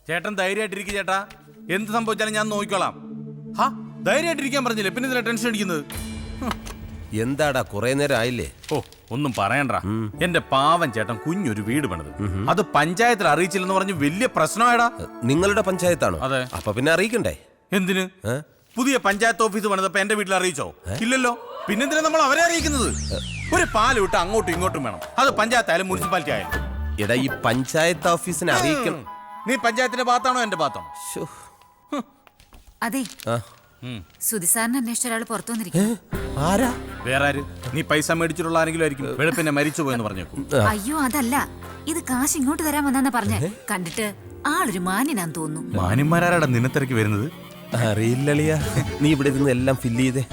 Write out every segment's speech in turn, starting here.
ചേട്ടൻ ധൈര്യമായിട്ടിരിക്കും ചേട്ടാ, എന്ത് സംഭവിച്ചാലും ഞാൻ നോക്കിക്കോളാം. ഹാ, ധൈര്യമായിട്ടിരിക്കാൻ പറഞ്ഞില്ലേ, പിന്നെ ഇതിലെ ടെൻഷൻ അടിക്കുന്നത്? എന്താടാ കുറെ നേരം ആയില്ലേ? ഓ, ഒന്നും പറയണ്ട. എന്റെ പാവൻ ചേട്ടൻ കുഞ്ഞൊരു വീട് പണിത്, അത് പഞ്ചായത്തിൽ അറിയിച്ചില്ലെന്ന് പറഞ്ഞ് വലിയ പ്രശ്നമായടാ. നിങ്ങളുടെ പഞ്ചായത്താണോ? അതെ. അപ്പൊ പിന്നെ അറിയിക്കണ്ടേ? എന്തിന്? പുതിയ പഞ്ചായത്ത് ഓഫീസ് പണിതപ്പോ എന്റെ വീട്ടിൽ അറിയിച്ചോ? ഇല്ലല്ലോ. പിന്നെന്തിനാ നമ്മൾ അവരെ അറിയിക്കുന്നത്? ഒരു പാല് വിട്ട് അങ്ങോട്ടും ഇങ്ങോട്ടും വേണം, അത് പഞ്ചായത്ത് ആയാലും മുനിസിപ്പാലിറ്റി ആയാലും. എടാ, ഈ പഞ്ചായത്ത് ഓഫീസിനെ അറിയിക്കണം. നീ പഞ്ചായത്തിന്റെ ഭാഗത്താണോ എന്റെ ഭാഗത്താണോ? അതെ, സുധിസാറിനെ അന്വേഷിച്ച ഒരാൾ പുറത്തു വന്നിരിക്കും. ആരാ? വേറെ ആര്? നീ പൈസ മേടിച്ചിട്ടുള്ള ആരെങ്കിലും ആയിരിക്കും. വെളുപ്പിനെ മരിച്ചു പോയെന്ന് പറഞ്ഞേക്കും. അയ്യോ, അതല്ല, ഇത് കാശ് ഇങ്ങോട്ട് തരാൻ വന്നാ പറഞ്ഞേ. കണ്ടിട്ട് ആളൊരു മാന്യനാന്ന് തോന്നുന്നു. മാന്യന്മാരാടാ നിന്നത്തിരക്ക് വരുന്നത്? അറിയില്ലളിയാ, നീ ഇവിടെ ഇരുന്ന് എല്ലാം ഫില്ല് ചെയ്തേ.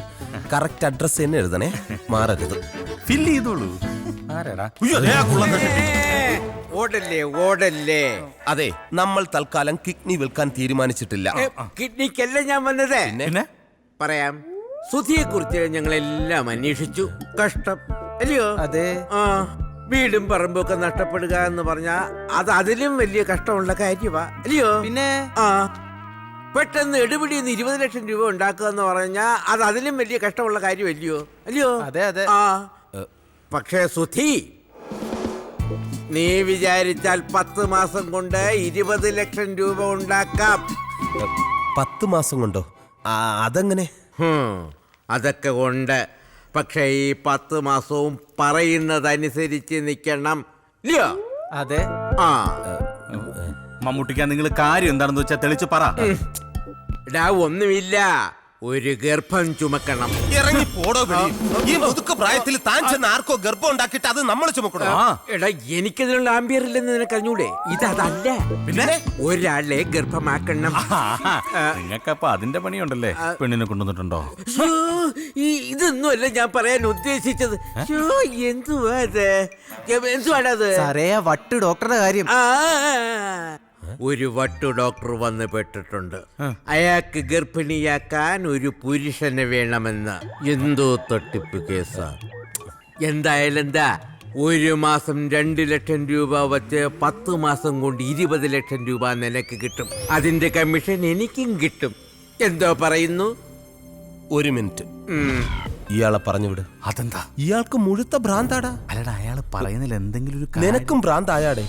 കറക്റ്റ് അഡ്രസ് തന്നെ എഴുതണേ, മാറരുത്. ഫില്ല് ചെയ്തോളൂ. ആരാടാ? ഓടല്ലേ ഓടല്ലേ. അതെ, നമ്മൾ തൽക്കാലം കിഡ്നി വിൽക്കാൻ തീരുമാനിച്ചിട്ടില്ല. കിഡ്നിക്കല്ല ഞാൻ വന്നത്. പിന്നെ പറയാം. സുധിയെ കുറിച്ച് ഞങ്ങളെല്ലാം അന്വേഷിച്ചു. കഷ്ടം അല്ലയോ? അതെ. ആ, വീടും പറമ്പും ഒക്കെ നഷ്ടപ്പെടുക എന്ന് പറഞ്ഞാ അത് അതിലും വലിയ കഷ്ടമുള്ള കാര്യമാ അല്ലയോ? പിന്നെ ആ, പെട്ടെന്ന് എടുപിടിന്ന് 20 ലക്ഷം രൂപ ഉണ്ടാക്കുക എന്ന് പറഞ്ഞാ അത് അതിലും വലിയ കഷ്ടമുള്ള കാര്യമല്ലയോ? അല്ലയോ? അതെ അതെ. ആ, പക്ഷേ സുധി, നീ വിചാരിച്ചാൽ 10 മാസം കൊണ്ട് 20 ലക്ഷം രൂപ ഉണ്ടാക്കാം. 10 മാസം കൊണ്ടോ? അതെങ്ങനെ? അതൊക്കെ ഉണ്ട്. പക്ഷേ ഈ 10 മാസവും പറയുന്നതനുസരിച്ച് നിൽക്കണം ഇല്ലയോ? അതെ. ആ, മമ്മൂട്ടിക്കാ, നിങ്ങൾ കാര്യം എന്താണെന്ന് വെച്ചാൽ തെളിച്ച് പറ. ഒന്നുമില്ല, ഒരു ഗർഭം ചുമക്കണം. ഇറങ്ങി പോടോ വെളി. ഈ മുതുക്ക പ്രായത്തിൽ താൻ ചെന്ന് ആർക്കോ ഗർഭം ഉണ്ടാക്കിയിട്ട് അത് നമ്മൾ ചുമക്കണോ? എടാ, എനിക്കതിനുള്ള ആംബിയർ ഇല്ലെന്ന് നിനക്ക് അറിഞ്ഞൂടെ? ഇതല്ല, പിന്നെ ഒരാളെ ഗർഭമാക്കണം. നിങ്ങൾക്കപ്പൊ അതിന്റെ പണിയുണ്ടല്ലേ? പെണ്ണിനെ കൊണ്ടുവന്നിട്ടുണ്ടോ? ഇതൊന്നുമല്ല ഞാൻ പറയാൻ ഉദ്ദേശിച്ചത്. എന്തുവാ അത്? എന്തുവാണത്? സാറേ, ആ വട്ട് ഡോക്ടറുടെ കാര്യം. ഒരു വട്ടു ഡോക്ടർ വന്ന് പെട്ടിട്ടുണ്ട്. അയാൾക്ക് ഗർഭിണിയാക്കാൻ ഒരു പുരുഷനെ വേണമെന്ന്. എന്തോ തട്ടിപ്പ് കേസാ. എന്തായാലും എന്താ, 1 മാസം 2 ലക്ഷം രൂപ വച്ച് 10 മാസം കൊണ്ട് 20 ലക്ഷം രൂപ നിനക്ക് കിട്ടും. അതിന്റെ കമ്മീഷൻ എനിക്കും കിട്ടും. എന്തോ പറയുന്നു? 1 മിനിറ്റ്, ഇയാളെ പറഞ്ഞു വിട്. അതെന്താ? ഇയാൾക്ക് മുഴുത്ത ഭ്രാന്താടാ. അല്ലടാ, അയാൾ പറയുന്നില്ല എന്തെങ്കിലും ഒരു നിനക്കും ഭ്രാന്തായാടേ.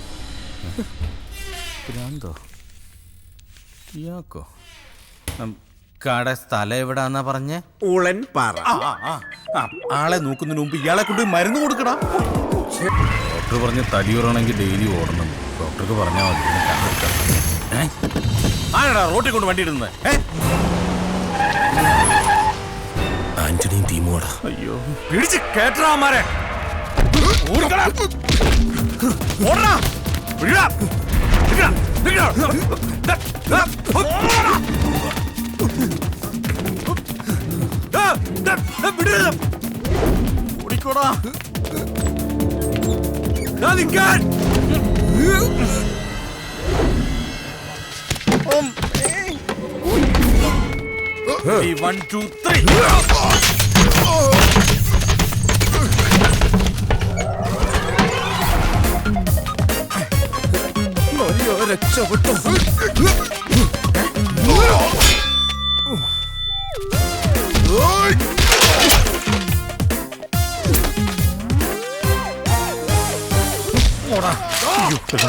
ഭ്രാന്തോ? ഇയാക്കോ? കട സ്ഥലം എവിടാന്നാ പറഞ്ഞേ? ഊളൻ പാറ. ആളെ നോക്കുന്നതിന് മുമ്പ് ഇയാളെ കൊണ്ട് മരുന്ന് കൊടുക്കടാ. ഡോക്ടർ പറഞ്ഞ് തടിയുറണമെങ്കിൽ ഡെയിലി ഓടണം. ഡോക്ടർക്ക് പറഞ്ഞാൽ മതി. ആരാടാ റോട്ടിൽ കൊണ്ട് വണ്ടി ഇടുന്നത്? ആന്റണിയും ടീമോടാ. അയ്യോ, പിടിച്ച് കേട്ടറാമാരെ. ഓടടാ. ഓടിക്കോടാ. One, two, three. രക്ഷപ്പെട്ടു.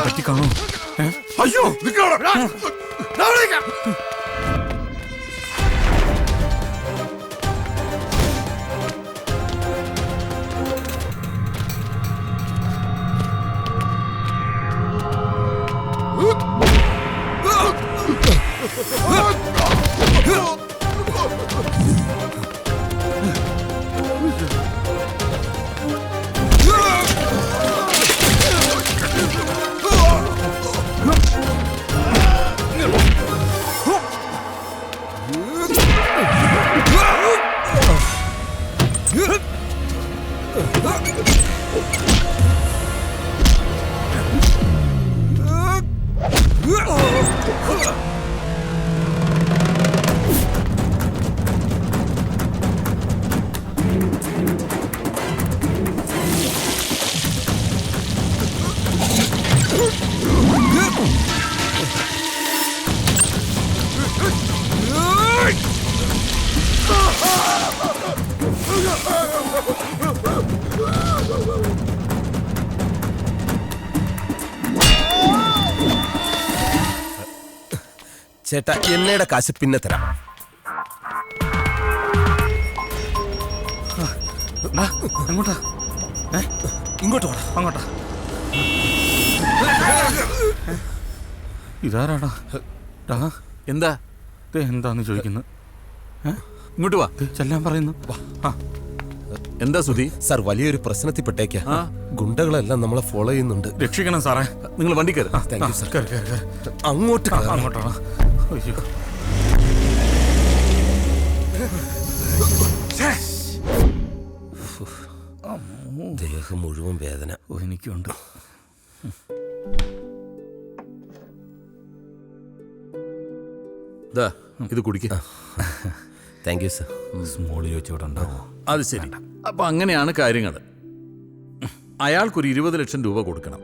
പറ്റി കാണൂ. അയ്യോ, ചേട്ടാ എണ്ണയുടെ കാശ് പിന്നെ തരാം. എങ്ങോട്ടാ? ഇങ്ങോട്ട് പോടാ. അങ്ങോട്ടാ. ഇതാരാടാ? എന്താ എന്താന്ന് ചോദിക്കുന്നു. ഇങ്ങോട്ട് വാ. ചെല്ലാൻ പറയുന്നു. എന്താ സുധി? സാർ വലിയൊരു പ്രശ്നത്തിൽ പെട്ടേക്കാ. ഗുണ്ടകളെല്ലാം നമ്മളെ ഫോളോ ചെയ്യുന്നുണ്ട്. രക്ഷിക്കണം സാറേ. നിങ്ങൾ വണ്ടി കയറി. Thank you sir. കേറ്, കേറ്, കേറ്. അങ്ങോട്ട് കേറ്. അങ്ങോട്ടാണ്. അയ്യോ. ദേഹം മുഴുവൻ വേദന. എനിക്കുണ്ട്. ദാ, ഇത് കുടിക്ക. Thank you sir. സ്മോളിൽ വെച്ച് ഇവിടെ ഉണ്ടാവോ? അത് ശരി. അപ്പൊ അങ്ങനെയാണ് കാര്യങ്ങൾ. അയാൾക്കൊരു 20 ലക്ഷം രൂപ കൊടുക്കണം,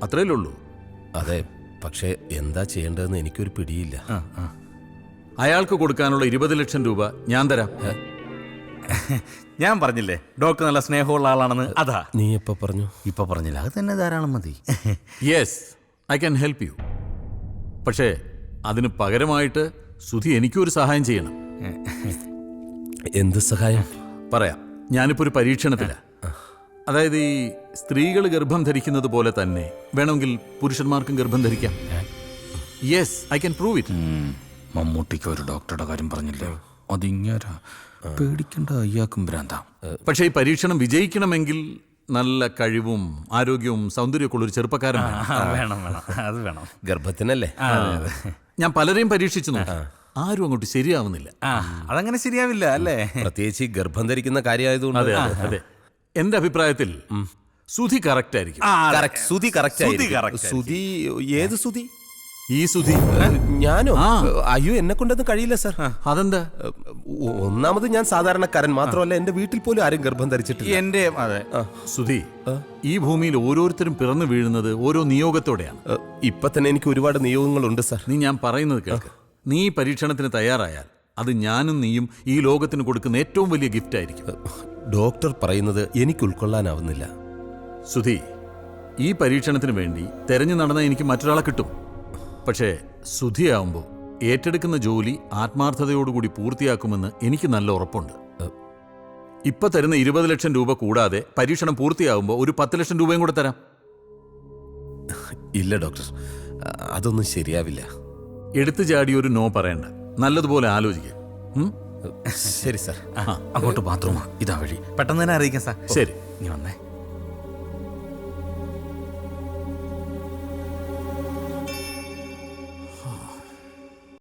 അത്രയല്ലേ ഉള്ളൂ? അതെ, പക്ഷേ എന്താ ചെയ്യേണ്ടതെന്ന് എനിക്കൊരു പിടിയില്ല. അയാൾക്ക് കൊടുക്കാനുള്ള 20 ലക്ഷം രൂപ ഞാൻ തരാം. ഞാൻ പറഞ്ഞില്ലേ ഡോക്ടർ നല്ല സ്നേഹമുള്ള ആളാണെന്ന്. അതാ നീ എപ്പോ പറഞ്ഞു? ഇപ്പൊ പറഞ്ഞില്ല. അത് തന്നെ ധാരാളം മതി. Yes, I can help you. പക്ഷേ അതിന് പകരമായിട്ട് സുധി എനിക്കൊരു സഹായം ചെയ്യണം. എന്ത് സഹായം? പറയാം. ഞാനിപ്പോ ഒരു പരീക്ഷണത്തില. അതായത് ഈ സ്ത്രീകൾ ഗർഭം ധരിക്കുന്നത് പോലെ തന്നെ വേണമെങ്കിൽ പുരുഷന്മാർക്കും ഗർഭം ധരിക്കാം. Yes, I can prove it. മമ്മൂട്ടിക്ക് ഒരു ഡോക്ടറുടെ കാര്യം പറഞ്ഞില്ലേ, അതിങ്ങരാ. പേടിക്കണ്ട, അയ്യാക്കും ഭ്രാന്താം. പക്ഷേ ഈ പരീക്ഷണം വിജയിക്കണമെങ്കിൽ നല്ല കഴിവും ആരോഗ്യവും സൗന്ദര്യമൊക്കെ ഉള്ളൊരു ചെറുപ്പക്കാരൻ വേണം. വേണം വേണം, അത് വേണം. ഗർഭത്തിനല്ലേ? ഞാൻ പലരെയും പരീക്ഷിച്ചു നോക്കി, ആരും അങ്ങോട്ട് ശരിയാവുന്നില്ല. അതങ്ങനെ ശരിയാവില്ല അല്ലേ? പ്രത്യേകിച്ച് ഈ ഗർഭം ധരിക്കുന്ന കാര്യമായതുകൊണ്ട്. അതെ അതെ അതെ. എന്റെ അഭിപ്രായത്തിൽ സുധി കറക്റ്റ് ആയിരിക്കും. Correct. Sudhi correct Sudhi correct Sudhi ഏത് സുധി? ഈ സുധി. ഞാനോ? അയ്യോ, എന്നെ കൊണ്ടൊന്നും കഴിയില്ല സാർ. അതെന്താ? ഒന്നാമത് ഞാൻ സാധാരണക്കാരൻ മാത്രമല്ല, എന്റെ വീട്ടിൽ പോലും ആരും ഗർഭം ധരിച്ചിട്ടില്ല. എന്റെ അതെ. സുധി, ഈ ഭൂമിയിൽ ഓരോരുത്തരും പിറന്നു വീഴുന്നത് ഓരോ നിയോഗത്തോടെയാണ്. ഇപ്പൊ തന്നെ എനിക്ക് ഒരുപാട് നിയോഗങ്ങളുണ്ട് സാർ. നീ ഞാൻ പറയുന്നത് കേൾക്ക്. നീ ഈ പരീക്ഷണത്തിന് തയ്യാറായാൽ അത് ഞാനും നീയും ഈ ലോകത്തിന് കൊടുക്കുന്ന ഏറ്റവും വലിയ ഗിഫ്റ്റ് ആയിരിക്കും. ഡോക്ടർ പറയുന്നത് എനിക്ക് ഉൾക്കൊള്ളാനാവുന്നില്ല. സുധി, ഈ പരീക്ഷണത്തിന് വേണ്ടി തെരഞ്ഞു നടന്ന എനിക്ക് മറ്റൊരാളെ കിട്ടും. പക്ഷേ സുധിയാവുമ്പോൾ ഏറ്റെടുക്കുന്ന ജോലി ആത്മാർത്ഥതയോടുകൂടി പൂർത്തിയാക്കുമെന്ന് എനിക്ക് നല്ല ഉറപ്പുണ്ട്. ഇപ്പൊ തരുന്ന 20 ലക്ഷം രൂപ കൂടാതെ പരീക്ഷണം പൂർത്തിയാകുമ്പോൾ ഒരു 10 ലക്ഷം രൂപയും കൂടെ തരാം. ഇല്ല ഡോക്ടർ, അതൊന്നും ശരിയാവില്ല. എടുത്തു ചാടി ഒരു നോ പറയണ്ട, നല്ലതുപോലെ ആലോചിക്കുക. ശരി സാർ. അങ്ങോട്ട് ബാത്റൂമാ, ഇതാ വഴി. പെട്ടെന്ന് തന്നെ അറിയിക്കാം സാർ. ശരി. നീ വന്നേ.